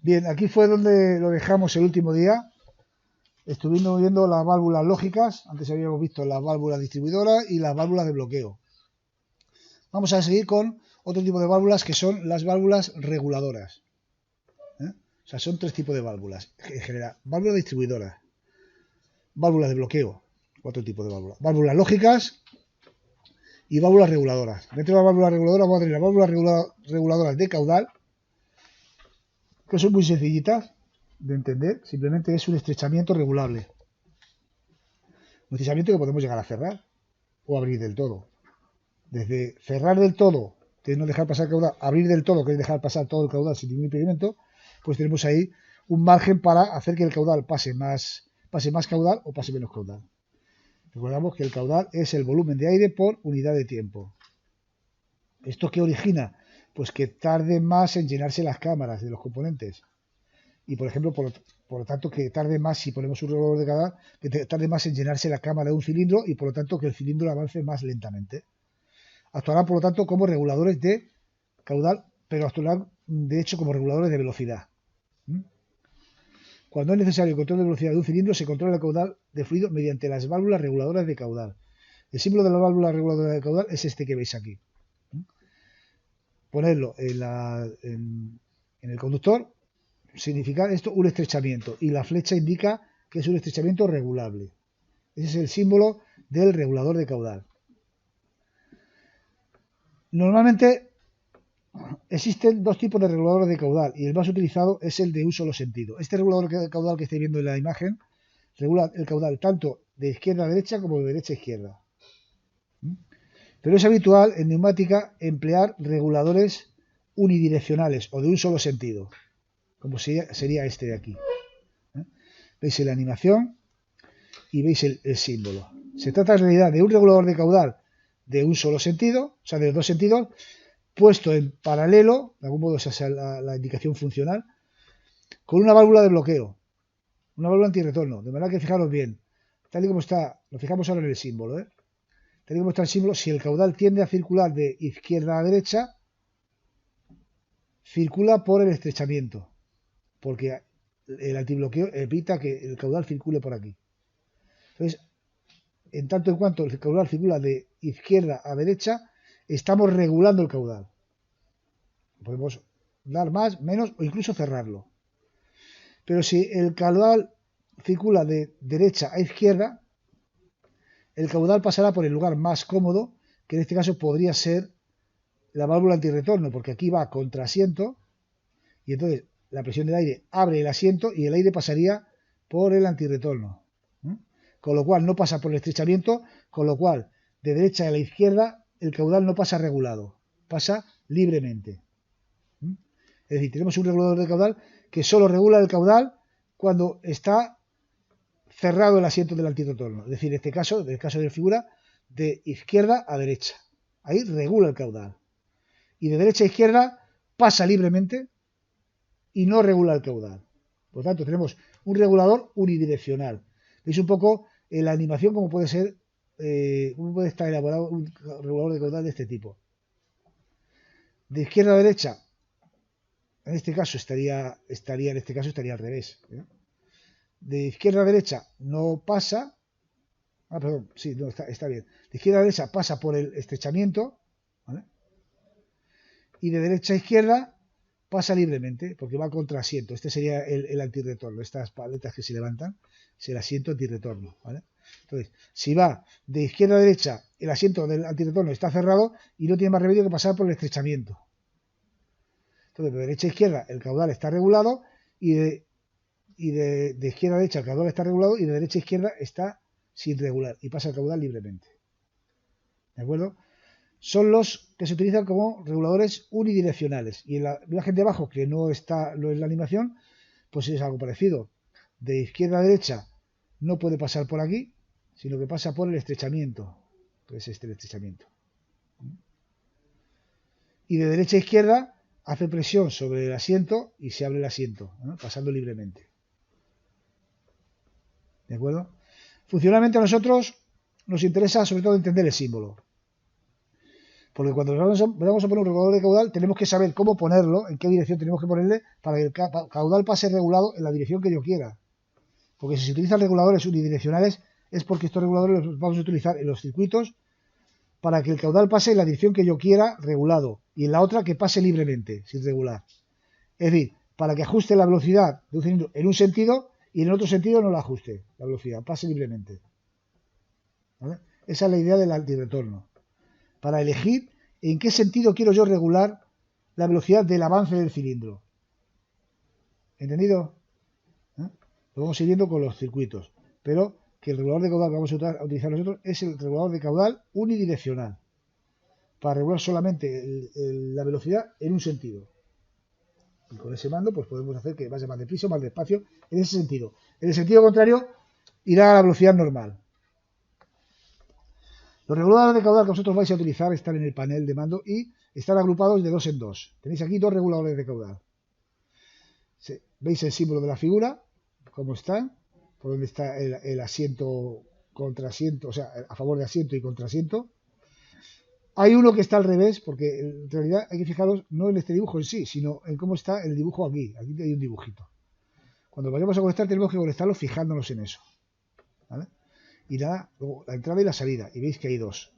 Bien, aquí fue donde lo dejamos el último día. Estuvimos viendo las válvulas lógicas. Antes habíamos visto las válvulas distribuidoras y las válvulas de bloqueo. Vamos a seguir con otro tipo de válvulas que son las válvulas reguladoras. O sea, son tres tipos de válvulas en general. Válvulas distribuidoras, válvulas de bloqueo, otro tipo de válvulas. Válvulas lógicas y válvulas reguladoras. Dentro de las válvulas reguladoras vamos a tener las válvulas reguladoras de caudal, que son muy sencillitas de entender. Simplemente es un estrechamiento regulable. Un estrechamiento que podemos llegar a cerrar o abrir del todo. Desde cerrar del todo, que es no dejar pasar caudal, abrir del todo, que es dejar pasar todo el caudal sin ningún impedimento, pues tenemos ahí un margen para hacer que el caudal pase más caudal o pase menos caudal. Recordamos que el caudal es el volumen de aire por unidad de tiempo. ¿Esto qué origina? Pues que tarde más en llenarse las cámaras de los componentes. Y por ejemplo, por lo tanto, que tarde más, si ponemos un regulador de caudal, que tarde más en llenarse la cámara de un cilindro y por lo tanto que el cilindro avance más lentamente. Actuarán, por lo tanto, como reguladores de caudal, pero actuarán, de hecho, como reguladores de velocidad. Cuando es necesario el control de velocidad de un cilindro, se controla el caudal de fluido mediante las válvulas reguladoras de caudal. El símbolo de la válvula reguladora de caudal es este que veis aquí. Ponerlo en el conductor significa esto un estrechamiento y la flecha indica que es un estrechamiento regulable. Ese es el símbolo del regulador de caudal. Normalmente existen dos tipos de reguladores de caudal y el más utilizado es el de un solo sentido. Este regulador de caudal que estáis viendo en la imagen regula el caudal tanto de izquierda a derecha como de derecha a izquierda. Pero es habitual en neumática emplear reguladores unidireccionales o de un solo sentido, como sería este de aquí. Veis la animación y veis el símbolo. Se trata en realidad de un regulador de caudal de un solo sentido, o sea, de dos sentidos, puesto en paralelo, de algún modo esa es la indicación funcional, con una válvula de bloqueo, una válvula antirretorno, de manera que fijaros bien, tal y como está, lo fijamos ahora en el símbolo, tal y como está el símbolo, si el caudal tiende a circular de izquierda a derecha, circula por el estrechamiento, porque el antibloqueo evita que el caudal circule por aquí. Entonces, en tanto en cuanto el caudal circula de izquierda a derecha, estamos regulando el caudal. Podemos dar más, menos o incluso cerrarlo. Pero si el caudal circula de derecha a izquierda, el caudal pasará por el lugar más cómodo, que en este caso podría ser la válvula antirretorno, porque aquí va contra asiento y entonces la presión del aire abre el asiento y el aire pasaría por el antirretorno. Con lo cual no pasa por el estrechamiento, con lo cual de derecha a la izquierda el caudal no pasa regulado, pasa libremente. Es decir, tenemos un regulador de caudal que solo regula el caudal cuando está cerrado el asiento del antirretorno. Es decir, en este caso, en el caso de la figura, de izquierda a derecha. Ahí regula el caudal. Y de derecha a izquierda pasa libremente y no regula el caudal. Por lo tanto, tenemos un regulador unidireccional. Veis un poco en la animación cómo puede ser, cómo puede estar elaborado un regulador de caudal de este tipo. De izquierda a derecha, en este caso estaría al revés. De izquierda a derecha no pasa. Perdón, sí, no, está bien. De izquierda a derecha pasa por el estrechamiento, ¿vale? Y de derecha a izquierda pasa libremente, porque va contra asiento. Este sería el antirretorno. Estas paletas que se levantan, es el asiento antirretorno, ¿vale? Entonces, si va de izquierda a derecha, el asiento del antirretorno está cerrado y no tiene más remedio que pasar por el estrechamiento. Entonces, de derecha a izquierda el caudal está regulado y de izquierda a derecha el caudal está regulado y de derecha a izquierda está sin regular y pasa el caudal libremente. ¿De acuerdo? Son los que se utilizan como reguladores unidireccionales. Y en la imagen de abajo, que no está en la animación, pues es algo parecido. De izquierda a derecha no puede pasar por aquí, sino que pasa por el estrechamiento. Pues este es el estrechamiento. Y de derecha a izquierda hace presión sobre el asiento y se abre el asiento, ¿no? Pasando libremente. ¿De acuerdo? Funcionalmente a nosotros nos interesa sobre todo entender el símbolo. Porque cuando vamos a poner un regulador de caudal, tenemos que saber cómo ponerlo, en qué dirección tenemos que ponerle para que el caudal pase regulado en la dirección que yo quiera. Porque si se utilizan reguladores unidireccionales, es porque estos reguladores los vamos a utilizar en los circuitos para que el caudal pase en la dirección que yo quiera regulado y en la otra que pase libremente, sin regular. Es decir, para que ajuste la velocidad de un cilindro en un sentido y en el otro sentido no la ajuste la velocidad, pase libremente. ¿Vale? Esa es la idea del antirretorno. Para elegir en qué sentido quiero yo regular la velocidad del avance del cilindro. ¿Entendido? ¿Eh? Lo vamos a ir viendo con los circuitos. Pero que el regulador de caudal que vamos a utilizar nosotros es el regulador de caudal unidireccional. Para regular solamente la velocidad en un sentido. Y con ese mando pues podemos hacer que vaya más deprisa o más despacio en ese sentido. En el sentido contrario irá a la velocidad normal. Los reguladores de caudal que vosotros vais a utilizar están en el panel de mando y están agrupados de dos en dos. Tenéis aquí dos reguladores de caudal. ¿Veis el símbolo de la figura? ¿Cómo están? Por donde está el asiento contra asiento, o sea, a favor de asiento y contra asiento. Hay uno que está al revés, porque en realidad hay que fijaros no en este dibujo en sí, sino en cómo está el dibujo aquí. Aquí hay un dibujito. Cuando vayamos a conectar tenemos que conectarlo fijándonos en eso. ¿Vale? Y nada, luego la entrada y la salida, y veis que hay dos.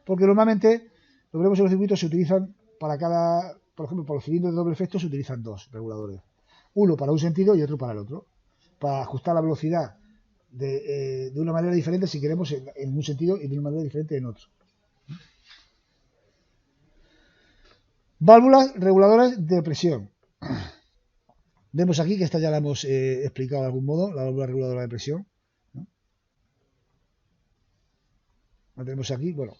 Porque normalmente, lo que vemos en los circuitos se utilizan para cada, por ejemplo, para los cilindros de doble efecto se utilizan dos reguladores. Uno para un sentido y otro para el otro. Para ajustar la velocidad de una manera diferente si queremos en un sentido y de una manera diferente en otro. Válvulas reguladoras de presión. Vemos aquí que esta ya la hemos explicado de algún modo, la válvula reguladora de presión. ¿No? La tenemos aquí, bueno.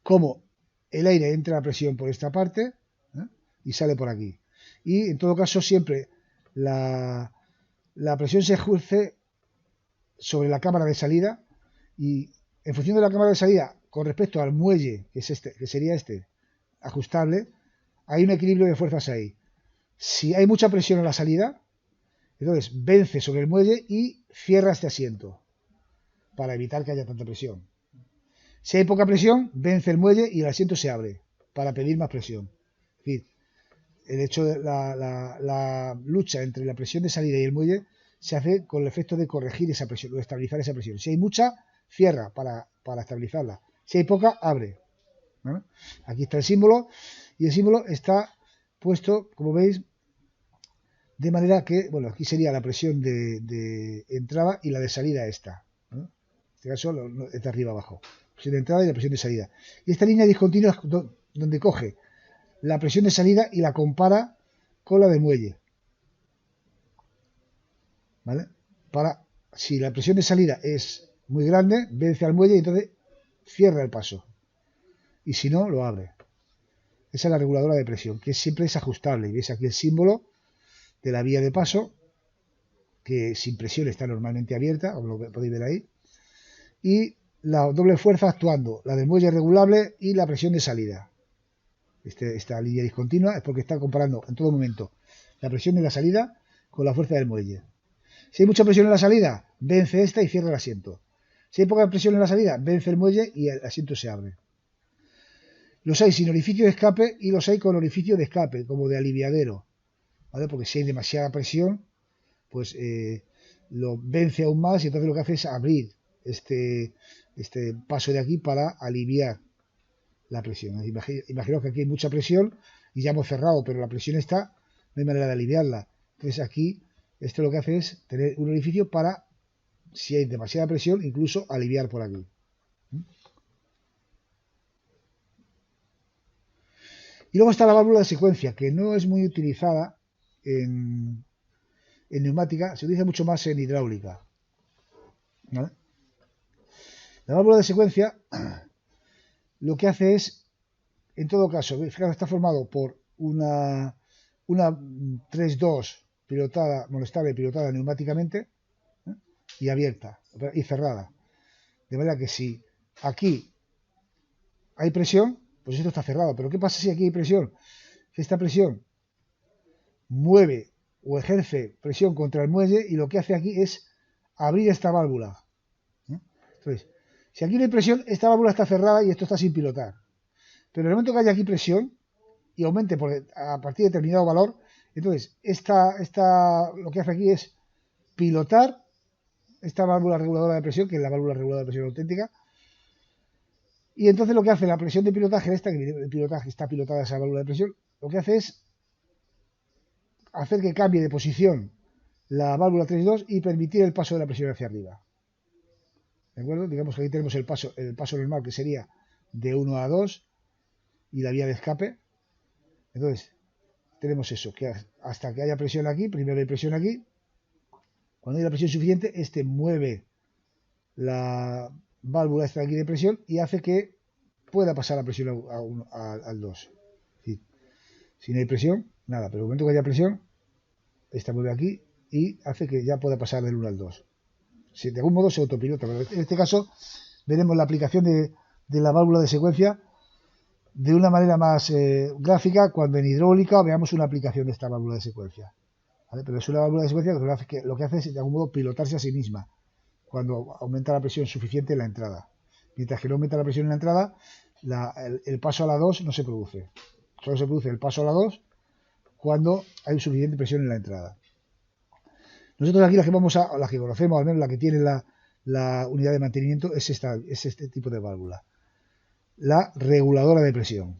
Como el aire entra a presión por esta parte y sale por aquí. Y en todo caso siempre la presión se ejerce sobre la cámara de salida y en función de la cámara de salida con respecto al muelle, que es este, que sería este, ajustable, hay un equilibrio de fuerzas ahí. Si hay mucha presión en la salida, entonces vence sobre el muelle y cierra este asiento para evitar que haya tanta presión. Si hay poca presión, vence el muelle y el asiento se abre para pedir más presión. Es decir, el hecho de la lucha entre la presión de salida y el muelle se hace con el efecto de corregir esa presión o estabilizar esa presión. Si hay mucha, cierra para estabilizarla. Si hay poca, abre. ¿Vale? Aquí está el símbolo y el símbolo está puesto, como veis, de manera que, bueno, aquí sería la presión de entrada y la de salida esta. ¿No? En este caso es de arriba abajo. Presión de entrada y la presión de salida. Y esta línea discontinua es donde coge la presión de salida y la compara con la de muelle. ¿Vale? Si la presión de salida es muy grande, vence al muelle y entonces cierra el paso. Y si no, lo abre. Esa es la reguladora de presión, que siempre es ajustable. Y veis aquí el símbolo de la vía de paso, que sin presión está normalmente abierta, como lo podéis ver ahí. Y la doble fuerza actuando, la del muelle regulable y la presión de salida. Esta línea discontinua es porque está comparando en todo momento la presión de la salida con la fuerza del muelle. Si hay mucha presión en la salida, vence esta y cierra el asiento. Si hay poca presión en la salida, vence el muelle y el asiento se abre. Los hay sin orificio de escape y los hay con orificio de escape, como de aliviadero. ¿Vale? Porque si hay demasiada presión, pues lo vence aún más y entonces lo que hace es abrir este paso de aquí para aliviar la presión. Imaginaos que aquí hay mucha presión y ya hemos cerrado, pero la presión está, no hay manera de aliviarla. Entonces aquí esto lo que hace es tener un orificio para, si hay demasiada presión, incluso aliviar por aquí. Y luego está la válvula de secuencia, que no es muy utilizada en neumática, se utiliza mucho más en hidráulica. ¿Vale? La válvula de secuencia lo que hace es, en todo caso, fijaros, está formado por una 3-2 pilotada, molestable pilotada neumáticamente y abierta y cerrada. De manera que si aquí hay presión, pues esto está cerrado. Pero ¿qué pasa si aquí hay presión? Si esta presión mueve o ejerce presión contra el muelle y lo que hace aquí es abrir esta válvula. Entonces, Si aquí no hay presión, esta válvula está cerrada y esto está sin pilotar. Pero en el momento que haya aquí presión y aumente a partir de determinado valor, entonces lo que hace aquí es pilotar esta válvula reguladora de presión, que es la válvula reguladora de presión auténtica, y entonces lo que hace la presión de pilotaje, está pilotada esa válvula de presión, lo que hace es hacer que cambie de posición la válvula 3.2 y permitir el paso de la presión hacia arriba. ¿De acuerdo? Digamos que aquí tenemos el paso normal, que sería de 1 a 2 y la vía de escape. Entonces, tenemos eso, que hasta que haya presión aquí, primero hay presión aquí. Cuando hay la presión suficiente, este mueve la válvula esta aquí de presión y hace que pueda pasar la presión al 2. Sí. Si no hay presión, nada, pero en el momento que haya presión, esta mueve aquí y hace que ya pueda pasar del 1 al 2. Si de algún modo se autopilota, pero en este caso veremos la aplicación de la válvula de secuencia de una manera más gráfica cuando en hidráulica veamos una aplicación de esta válvula de secuencia. ¿Vale? Pero es una válvula de secuencia que lo que hace es de algún modo pilotarse a sí misma cuando aumenta la presión suficiente en la entrada. Mientras que no aumenta la presión en la entrada, el paso a la 2 no se produce. Solo se produce el paso a la 2 cuando hay suficiente presión en la entrada. Nosotros aquí las que conocemos, al menos la que tiene la unidad de mantenimiento, es este tipo de válvula. La reguladora de presión.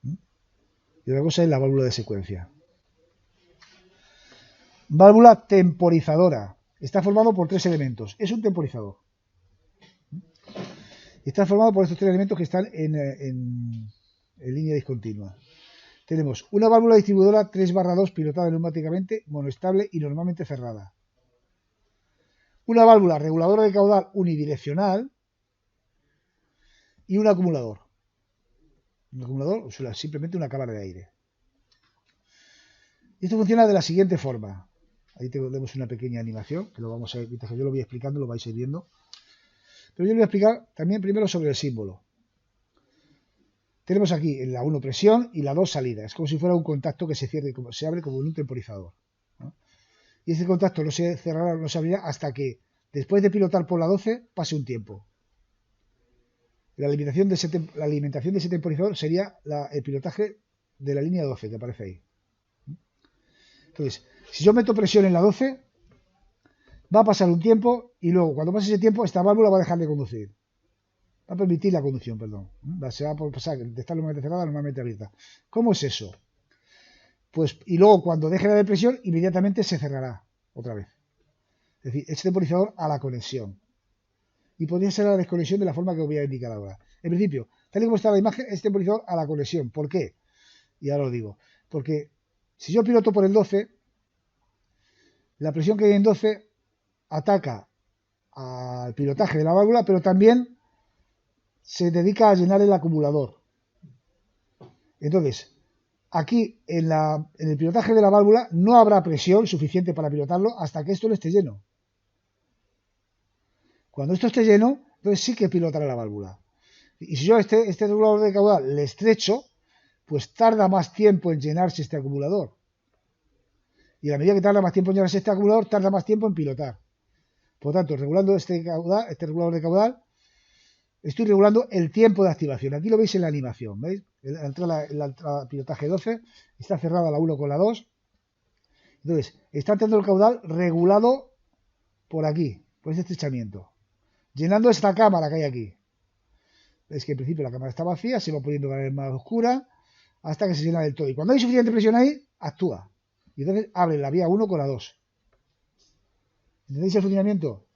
Y otra cosa es la válvula de secuencia. Válvula temporizadora. Está formado por 3 elementos. Es un temporizador. Está formado por estos 3 elementos que están en línea discontinua. Tenemos una válvula distribuidora 3/2 pilotada neumáticamente, monoestable y normalmente cerrada. Una válvula reguladora de caudal unidireccional y un acumulador. Un acumulador, o sea, simplemente una cámara de aire. Y esto funciona de la siguiente forma. Ahí tenemos una pequeña animación, que lo vamos a ver, mientras que yo lo voy explicando, lo vais a ir viendo. Pero yo les voy a explicar también primero sobre el símbolo. Tenemos aquí en la 1 presión y la 2 salida. Es como si fuera un contacto que se abre como en un temporizador, ¿no? Y este contacto no se cerrará, no se abrirá hasta que, después de pilotar por la 12, pase un tiempo. La alimentación de ese temporizador sería el pilotaje de la línea 12 que aparece ahí. Entonces, si yo meto presión en la 12, va a pasar un tiempo y luego, cuando pase ese tiempo, esta válvula va a dejar de conducir. Va a permitir la conducción, perdón. Se va a pasar de estar normalmente cerrada a normalmente abierta. ¿Cómo es eso? Pues, y luego, cuando deje de haber presión, inmediatamente se cerrará otra vez. Es decir, este temporizador a la conexión. Y podría ser a la desconexión de la forma que os voy a indicar ahora. En principio, tal y como está la imagen, este temporizador a la conexión. ¿Por qué? Y ahora lo digo. Porque si yo piloto por el 12, la presión que hay en 12 ataca al pilotaje de la válvula, pero también se dedica a llenar el acumulador. Entonces, aquí en el pilotaje de la válvula no habrá presión suficiente para pilotarlo hasta que esto no esté lleno. Cuando esto esté lleno, entonces sí que pilotará la válvula. Y si yo este regulador de caudal le estrecho, pues tarda más tiempo en llenarse este acumulador. Y a medida que tarda más tiempo en llenarse este acumulador, tarda más tiempo en pilotar. Por lo tanto, regulando este regulador de caudal, estoy regulando el tiempo de activación. Aquí lo veis en la animación, ¿veis? La entrada pilotaje 12, está cerrada la 1 con la 2. Entonces, está entrando el caudal regulado por aquí, por este estrechamiento, llenando esta cámara que hay aquí. Veis que en principio la cámara está vacía, se va poniendo cada vez más oscura, hasta que se llena del todo. Y cuando hay suficiente presión ahí, actúa. Y entonces abre la vía 1 con la 2. ¿Entendéis el funcionamiento?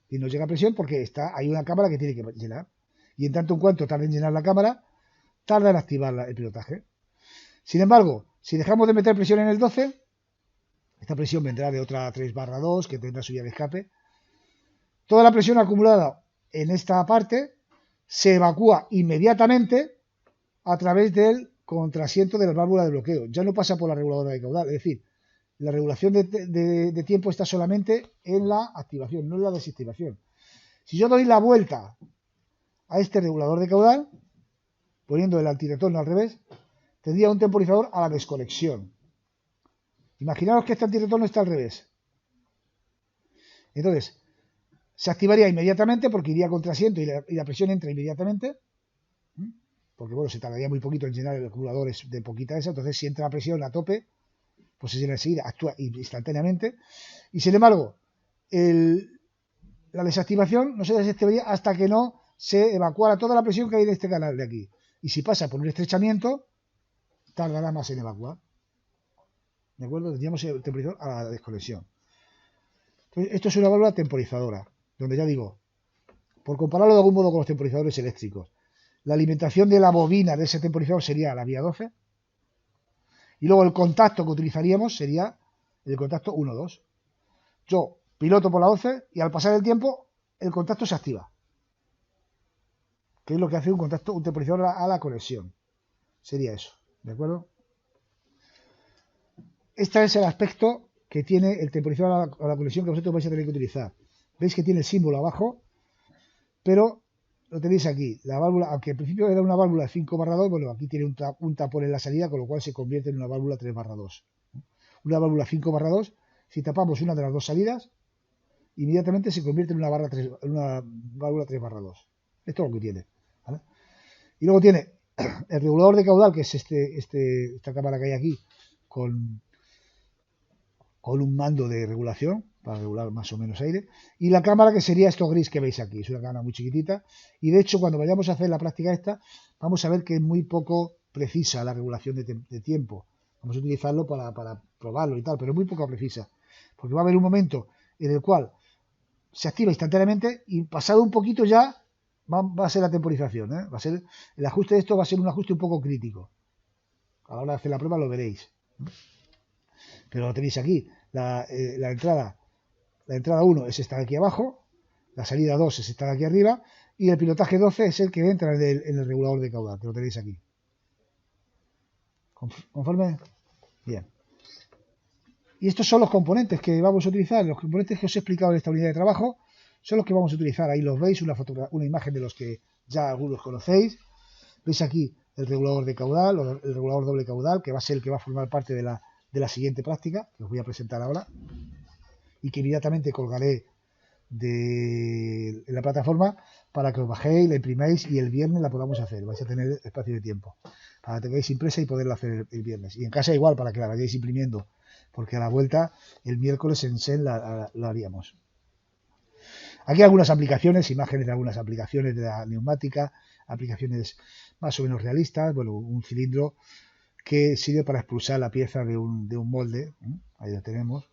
Y no llega presión porque hay una cámara que tiene que llenar. Y en tanto en cuanto tarda en llenar la cámara, tarda en activar el pilotaje. Sin embargo, si dejamos de meter presión en el 12, esta presión vendrá de otra 3/2 que tendrá su vía de escape. Toda la presión acumulada en esta parte se evacúa inmediatamente a través del contrasiento de la válvula de bloqueo. Ya no pasa por la reguladora de caudal. Es decir, la regulación de tiempo está solamente en la activación, no en la desactivación. Si yo doy la vuelta a este regulador de caudal, poniendo el antirretorno al revés, tendría un temporizador a la desconexión. Imaginaos que este antirretorno está al revés. Entonces, se activaría inmediatamente porque iría contra asiento y la presión entra inmediatamente, porque bueno, se tardaría muy poquito en llenar el acumulador, es de poquita esa, entonces si entra la presión a tope, pues se llena enseguida, actúa instantáneamente, y sin embargo, la desactivación no se desactivaría hasta que no se evacuara toda la presión que hay en este canal de aquí, y si pasa por un estrechamiento, tardará más en evacuar. ¿De acuerdo? Tendríamos el temporizador a la desconexión. Entonces, esto es una válvula temporizadora, donde ya digo, por compararlo de algún modo con los temporizadores eléctricos, la alimentación de la bobina de ese temporizador sería la vía 12, y luego el contacto que utilizaríamos sería el contacto 1-2. Yo piloto por la 12 y al pasar el tiempo el contacto se activa, que es lo que hace un temporizador a la conexión. Sería eso, ¿de acuerdo? Este es el aspecto que tiene el temporizador a la conexión que vosotros vais a tener que utilizar. Veis que tiene el símbolo abajo, pero lo tenéis aquí. La válvula, aunque al principio era una válvula 5/2, bueno, aquí tiene un tapón en la salida, con lo cual se convierte en una válvula 3/2. Una válvula 5/2, si tapamos una de las dos salidas, inmediatamente se convierte en una válvula 3/2. Esto es lo que tiene, ¿vale? Y luego tiene el regulador de caudal, que es esta cámara que hay aquí, con un mando de regulación para regular más o menos aire, y la cámara que sería esto gris que veis aquí, es una cámara muy chiquitita, y de hecho cuando vayamos a hacer la práctica esta, vamos a ver que es muy poco precisa la regulación de tiempo. Vamos a utilizarlo para probarlo y tal, pero es muy poco precisa, porque va a haber un momento en el cual se activa instantáneamente y pasado un poquito ya va a ser la temporización, ¿eh? Va a ser, el ajuste de esto va a ser un ajuste un poco crítico. A la hora de hacer la prueba lo veréis. Pero lo tenéis aquí. La entrada 1 es esta de aquí abajo, la salida 2 es esta de aquí arriba, y el pilotaje 12 es el que entra en el regulador de caudal, que lo tenéis aquí. ¿Conforme? Bien. Y estos son los componentes que vamos a utilizar. Los componentes que os he explicado en esta unidad de trabajo son los que vamos a utilizar. Ahí los veis, una imagen de los que ya algunos conocéis. Veis aquí el regulador de caudal, el regulador doble caudal, que va a ser el que va a formar parte de la siguiente práctica, que os voy a presentar ahora, y que inmediatamente colgaré en la plataforma para que os bajéis, la imprimáis y el viernes la podamos hacer. Vais a tener espacio de tiempo para que tengáis impresa y poderla hacer el viernes. Y en casa igual, para que la vayáis imprimiendo, porque a la vuelta el miércoles en SEN la haríamos. Aquí algunas aplicaciones, imágenes de algunas aplicaciones de la neumática, aplicaciones más o menos realistas. Bueno, un cilindro que sirve para expulsar la pieza de un molde, ahí lo tenemos.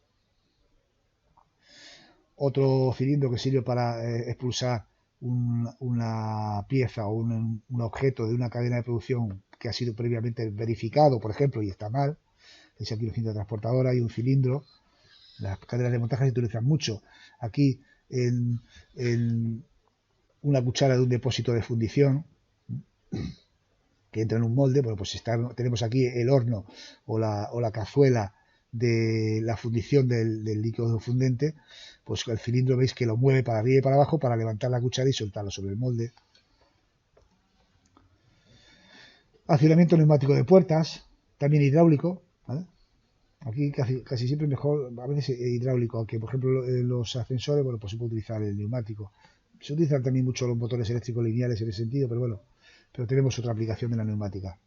Otro cilindro que sirve para expulsar una pieza o un objeto de una cadena de producción que ha sido previamente verificado, por ejemplo, y está mal. Veis aquí una cinta transportadora y un cilindro. Las cadenas de montaje se utilizan mucho. Aquí en una cuchara de un depósito de fundición que entra en un molde. Bueno, pues tenemos aquí el horno o la cazuela de la fundición del líquido fundente, pues el cilindro veis que lo mueve para arriba y para abajo para levantar la cuchara y soltarlo sobre el molde. Accionamiento neumático de puertas, también hidráulico, ¿vale? Aquí casi siempre mejor, a veces hidráulico, aunque por ejemplo los ascensores, bueno, pues se puede utilizar el neumático. Se utilizan también mucho los motores eléctricos lineales en ese sentido, pero bueno, pero tenemos otra aplicación de la neumática.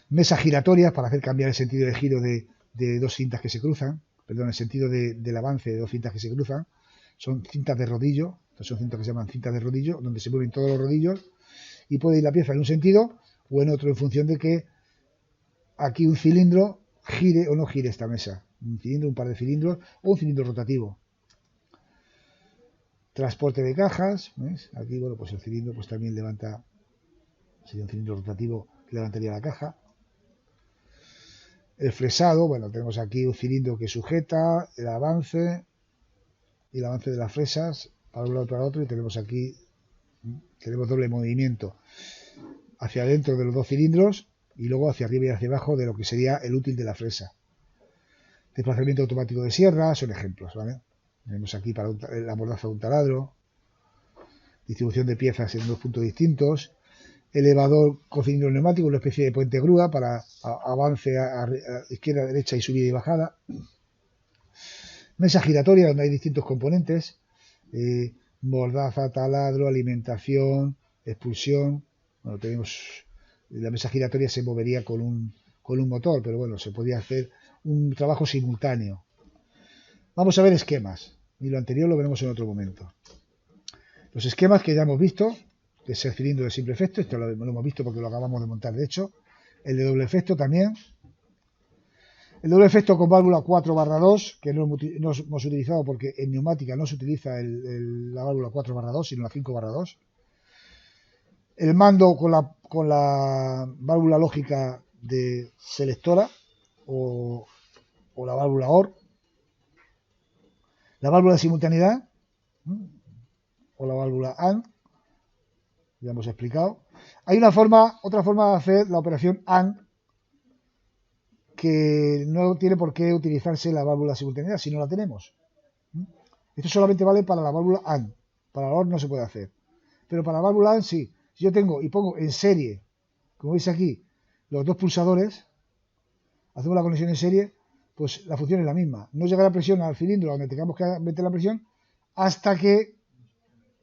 Mesas giratorias para hacer cambiar el sentido de giro de dos cintas que se cruzan, perdón, el sentido del avance de dos cintas que se cruzan. Son cintas de rodillo, son cintas que se llaman cintas de rodillo, donde se mueven todos los rodillos y puede ir la pieza en un sentido o en otro en función de que aquí un cilindro gire o no gire esta mesa. Un cilindro, un par de cilindros o un cilindro rotativo. Transporte de cajas, ¿ves? Aquí, bueno, pues el cilindro pues también levanta, sería un cilindro rotativo que levantaría la caja. El fresado, bueno, tenemos aquí un cilindro que sujeta el avance y el avance de las fresas para un lado para otro, y tenemos aquí, tenemos doble movimiento hacia adentro de los dos cilindros y luego hacia arriba y hacia abajo de lo que sería el útil de la fresa. Desplazamiento automático de sierra son ejemplos, ¿vale? Tenemos aquí para la mordaza de un taladro, distribución de piezas en dos puntos distintos, elevador con cilindro neumático, una especie de puente grúa para avance a izquierda, derecha y subida y bajada. Mesa giratoria donde hay distintos componentes. mordaza, taladro, alimentación, expulsión. Bueno, tenemos, la mesa giratoria se movería con un motor, pero bueno, se podía hacer un trabajo simultáneo. Vamos a ver esquemas, y lo anterior lo veremos en otro momento. Los esquemas que ya hemos visto, que es el cilindro de simple efecto, esto lo hemos visto porque lo acabamos de montar de hecho, el de doble efecto también, el doble efecto con válvula 4/2, que no hemos utilizado porque en neumática no se utiliza la válvula 4/2, sino la 5/2. El mando con la válvula lógica de selectora o la válvula OR. La válvula de simultaneidad o la válvula AND, ya hemos explicado. Hay otra forma de hacer la operación AND, que no tiene por qué utilizarse la válvula de simultaneidad si no la tenemos. Esto solamente vale para la válvula AND, para la OR no se puede hacer. Pero para la válvula AND sí. Si yo tengo y pongo en serie, como veis aquí, los dos pulsadores, hacemos la conexión en serie, pues la función es la misma. No llega la presión al cilindro donde tengamos que meter la presión hasta que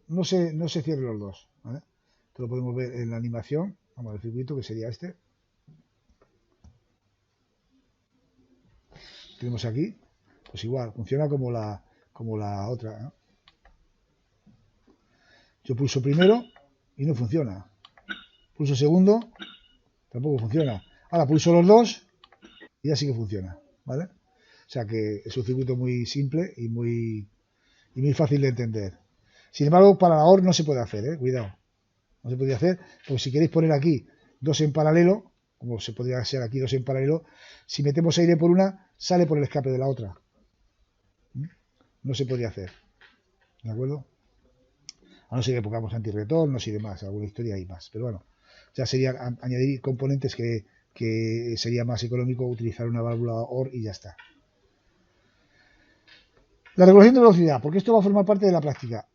no se cierren los dos, ¿vale? Esto lo podemos ver en la animación. Vamos al circuito, que sería este. Tenemos aquí, pues igual, funciona como la otra, ¿no? Yo pulso primero y no funciona. Pulso segundo, tampoco funciona. Ahora pulso los dos y ya sí que funciona, ¿vale? O sea que es un circuito muy simple y muy fácil de entender. Sin embargo, para la OR no se puede hacer, cuidado. No se podía hacer, porque si queréis poner aquí dos en paralelo, como se podría hacer aquí dos en paralelo, si metemos aire por una, sale por el escape de la otra. No se podría hacer. ¿De acuerdo? A no ser que pongamos antirretornos y demás, alguna historia hay más. Pero bueno, ya sería añadir componentes que sería más económico utilizar una válvula OR y ya está. La regulación de velocidad, porque esto va a formar parte de la práctica.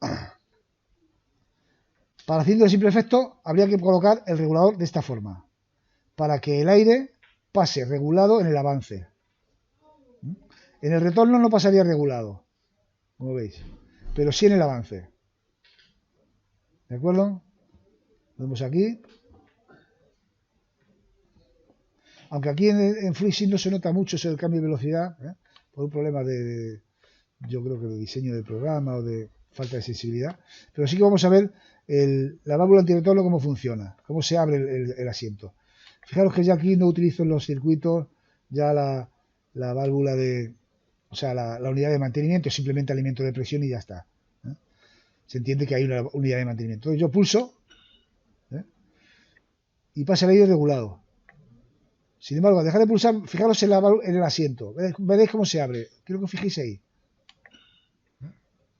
Para cilindro de simple efecto habría que colocar el regulador de esta forma, para que el aire pase regulado en el avance. En el retorno no pasaría regulado, como veis, pero sí en el avance. ¿De acuerdo? Lo vemos aquí. Aunque aquí en FreeSync no se nota mucho ese cambio de velocidad, por un problema yo creo que de diseño del programa o de falta de sensibilidad. Pero sí que vamos a ver la válvula antirretorno cómo funciona, cómo se abre el asiento. Fijaros que ya aquí no utilizo en los circuitos ya la válvula o sea, la unidad de mantenimiento, simplemente alimento de presión y ya está. Se entiende que hay una unidad de mantenimiento. Entonces yo pulso y pasa el aire regulado. Sin embargo, al dejar de pulsar, fijaros en el asiento. Veréis cómo se abre. Quiero que os fijéis ahí.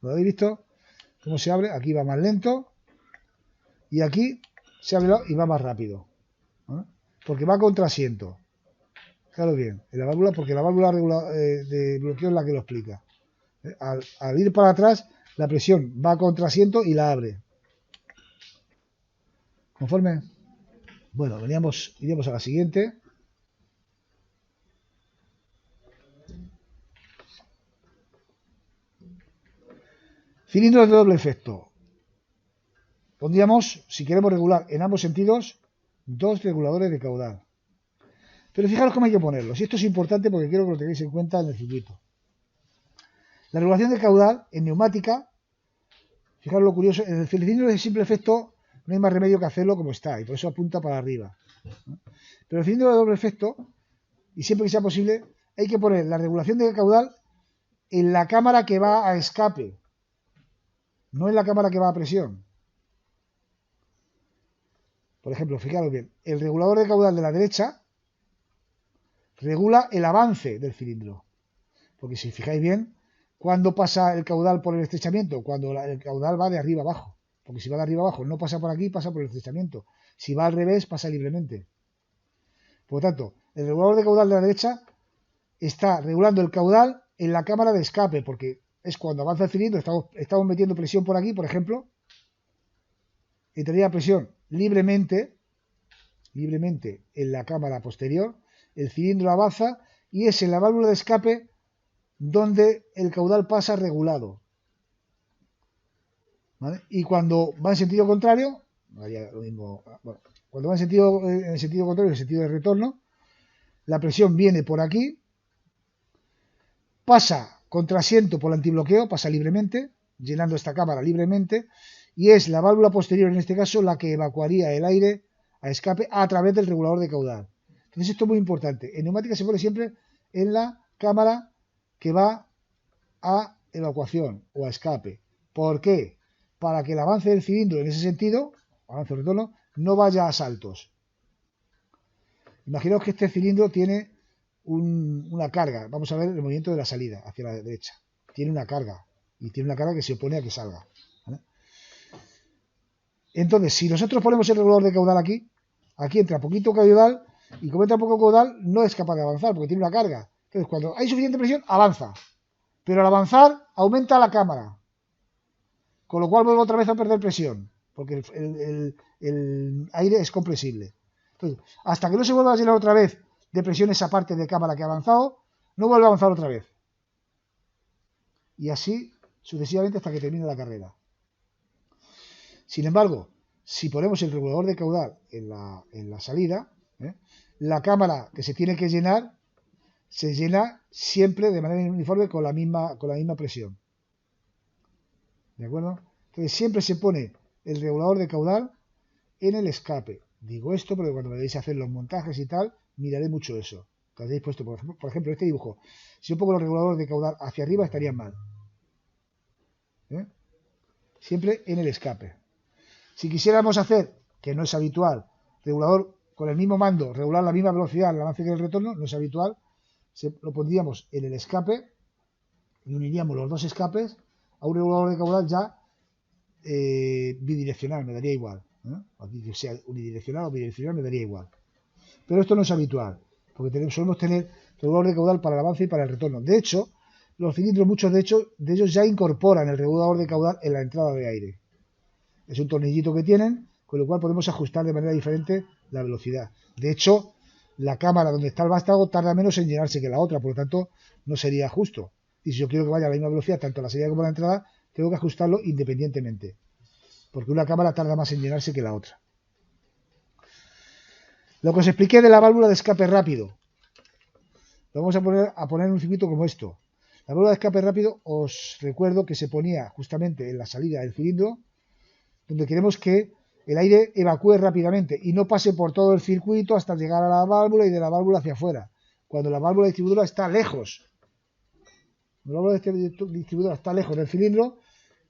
¿Lo habéis visto? Cómo se abre. Aquí va más lento. Y aquí se abre y va más rápido. Porque va contra asiento. Fijaros bien. En la válvula, porque la válvula de bloqueo es la que lo explica. Al ir para atrás, la presión va contra asiento y la abre. ¿Conforme? Bueno, iríamos a la siguiente. Cilindros de doble efecto. Pondríamos, si queremos regular en ambos sentidos, dos reguladores de caudal. Pero fijaros cómo hay que ponerlos. Y esto es importante porque quiero que lo tengáis en cuenta en el circuito. La regulación de caudal en neumática, fijaros lo curioso, en el cilindro de simple efecto no hay más remedio que hacerlo como está, y por eso apunta para arriba. Pero el cilindro de doble efecto, y siempre que sea posible, hay que poner la regulación de caudal en la cámara que va a escape, no en la cámara que va a presión. Por ejemplo, fijaros bien, el regulador de caudal de la derecha regula el avance del cilindro. Porque si fijáis bien, ¿cuándo pasa el caudal por el estrechamiento? Cuando el caudal va de arriba abajo. Porque si va de arriba abajo no pasa por aquí, pasa por el estrechamiento. Si va al revés, pasa libremente. Por lo tanto, el regulador de caudal de la derecha está regulando el caudal en la cámara de escape, porque es cuando avanza el cilindro, estamos metiendo presión por aquí, por ejemplo, y tendría presión libremente en la cámara posterior, el cilindro avanza y es en la válvula de escape donde el caudal pasa regulado. ¿vale? Y cuando va en sentido contrario, haría lo mismo. Bueno, cuando va en sentido contrario, en sentido de retorno, la presión viene por aquí, pasa contra asiento por el antibloqueo, pasa libremente, llenando esta cámara libremente, y es la válvula posterior, en este caso, la que evacuaría el aire a escape a través del regulador de caudal. Entonces esto es muy importante. En neumática se pone siempre en la cámara que va a evacuación o a escape. ¿Por qué? Para que el avance del cilindro en ese sentido, avance o retorno, no vaya a saltos. Imaginaos que este cilindro tiene una carga. Vamos a ver el movimiento de la salida hacia la derecha. Tiene una carga. Y tiene una carga que se opone a que salga. ¿Vale? Entonces, si nosotros ponemos el regulador de caudal aquí, aquí entra poquito caudal, y como entra poco caudal, no es capaz de avanzar porque tiene una carga. Entonces, cuando hay suficiente presión, avanza. Pero al avanzar, aumenta la cámara. Con lo cual vuelve otra vez a perder presión. Porque el aire es compresible. Entonces, hasta que no se vuelva a llenar otra vez de presión esa parte de cámara que ha avanzado, no vuelve a avanzar otra vez. Y así sucesivamente hasta que termine la carrera. Sin embargo, si ponemos el regulador de caudal en la salida, la cámara que se tiene que llenar se llena siempre de manera uniforme con la misma presión. ¿De acuerdo? Entonces siempre se pone el regulador de caudal en el escape. Digo esto porque cuando me veáis hacer los montajes y tal, miraré mucho eso. Que habéis puesto, por ejemplo, este dibujo. Si yo pongo los reguladores de caudal hacia arriba, estarían mal. Siempre en el escape. Si quisiéramos hacer, que no es habitual, regulador con el mismo mando, regular la misma velocidad, el avance que el retorno, no es habitual, lo pondríamos en el escape y uniríamos los dos escapes a un regulador de caudal ya bidireccional, me daría igual. Aquí que sea unidireccional o bidireccional me daría igual. Pero esto no es habitual, porque solemos tener regulador de caudal para el avance y para el retorno. De hecho, los cilindros, muchos de ellos ya incorporan el regulador de caudal en la entrada de aire. Es un tornillito que tienen, con lo cual podemos ajustar de manera diferente la velocidad. De hecho, la cámara donde está el vástago tarda menos en llenarse que la otra, por lo tanto, no sería justo. Y si yo quiero que vaya a la misma velocidad, tanto la salida como la entrada, tengo que ajustarlo independientemente, porque una cámara tarda más en llenarse que la otra. Lo que os expliqué de la válvula de escape rápido, lo vamos a poner en un circuito como esto. La válvula de escape rápido, os recuerdo que se ponía justamente en la salida del cilindro, donde queremos que el aire evacúe rápidamente y no pase por todo el circuito hasta llegar a la válvula y de la válvula hacia afuera, cuando la válvula distribuidora está lejos. Cuando la válvula distribuidora está lejos del cilindro,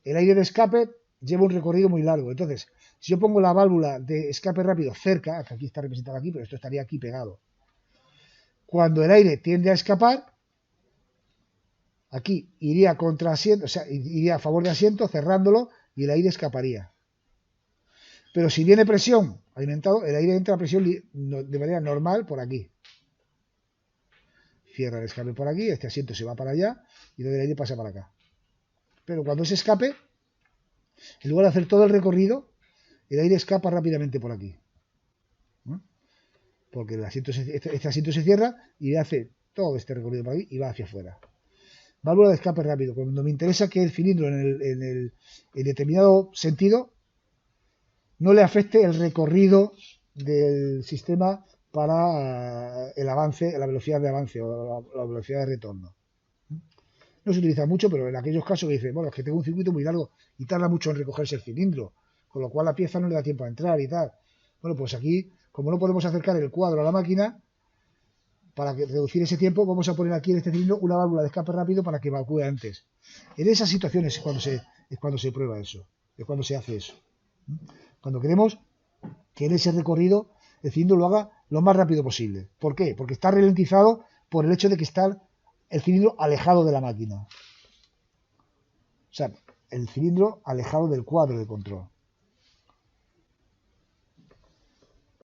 el aire de escape lleva un recorrido muy largo. Entonces, si yo pongo la válvula de escape rápido cerca, que aquí está representada aquí, pero esto estaría aquí pegado, cuando el aire tiende a escapar, aquí iría contra asiento, o sea, iría a favor de asiento, cerrándolo, y el aire escaparía. Pero si viene presión alimentado, el aire entra a presión de manera normal por aquí. Cierra el escape por aquí, este asiento se va para allá y el aire pasa para acá. Pero cuando se escape, en lugar de hacer todo el recorrido, el aire escapa rápidamente por aquí. Porque este asiento se cierra y hace todo este recorrido por aquí y va hacia afuera. Válvula de escape rápido. Cuando me interesa que el cilindro en determinado sentido no le afecte el recorrido del sistema para el avance, la velocidad de avance o la velocidad de retorno. No se utiliza mucho, pero en aquellos casos que dicen, bueno, es que tengo un circuito muy largo y tarda mucho en recogerse el cilindro, con lo cual la pieza no le da tiempo a entrar y tal. Bueno, pues aquí, como no podemos acercar el cuadro a la máquina, para reducir ese tiempo, vamos a poner aquí en este cilindro una válvula de escape rápido para que evacúe antes. En esas situaciones es cuando se prueba eso, es cuando se hace eso. Cuando queremos que en ese recorrido el cilindro lo haga lo más rápido posible. ¿Por qué? Porque está ralentizado por el hecho de que está el cilindro alejado de la máquina. O sea, el cilindro alejado del cuadro de control.